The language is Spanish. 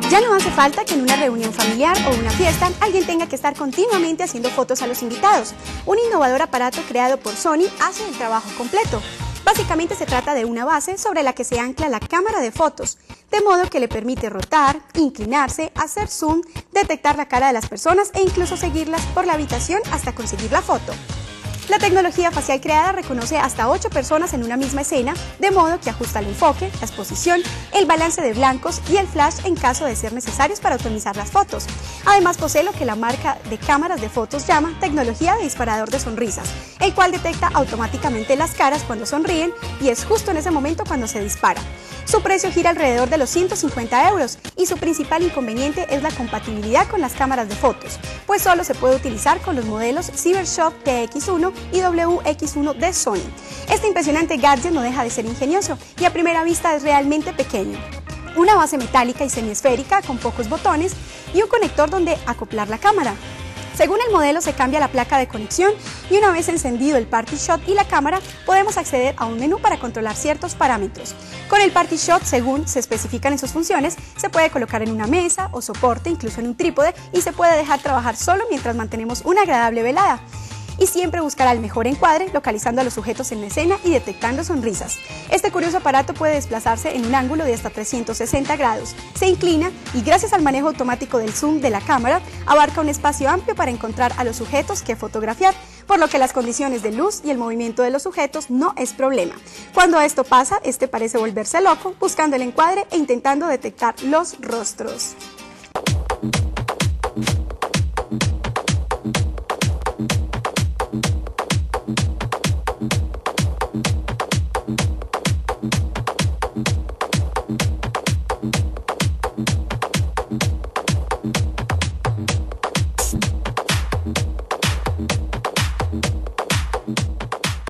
Ya no hace falta que en una reunión familiar o una fiesta alguien tenga que estar continuamente haciendo fotos a los invitados. Un innovador aparato creado por Sony hace el trabajo completo. Básicamente se trata de una base sobre la que se ancla la cámara de fotos, de modo que le permite rotar, inclinarse, hacer zoom, detectar la cara de las personas e incluso seguirlas por la habitación hasta conseguir la foto. La tecnología facial creada reconoce hasta 8 personas en una misma escena, de modo que ajusta el enfoque, la exposición, el balance de blancos y el flash en caso de ser necesarios para optimizar las fotos. Además posee lo que la marca de cámaras de fotos llama tecnología de disparador de sonrisas, el cual detecta automáticamente las caras cuando sonríen y es justo en ese momento cuando se dispara. Su precio gira alrededor de los 150 € y su principal inconveniente es la compatibilidad con las cámaras de fotos, pues solo se puede utilizar con los modelos Cybershot TX1 y WX1 de Sony. Este impresionante gadget no deja de ser ingenioso y a primera vista es realmente pequeño. Una base metálica y semiesférica con pocos botones y un conector donde acoplar la cámara. Según el modelo se cambia la placa de conexión y una vez encendido el Party Shot y la cámara podemos acceder a un menú para controlar ciertos parámetros. Con el Party Shot, según se especifican en sus funciones, se puede colocar en una mesa o soporte, incluso en un trípode, y se puede dejar trabajar solo mientras mantenemos una agradable velada. Y siempre buscará el mejor encuadre, localizando a los sujetos en la escena y detectando sonrisas. Este curioso aparato puede desplazarse en un ángulo de hasta 360 grados. Se inclina y gracias al manejo automático del zoom de la cámara, abarca un espacio amplio para encontrar a los sujetos que fotografiar, por lo que las condiciones de luz y el movimiento de los sujetos no es problema. Cuando esto pasa, este parece volverse loco, buscando el encuadre e intentando detectar los rostros.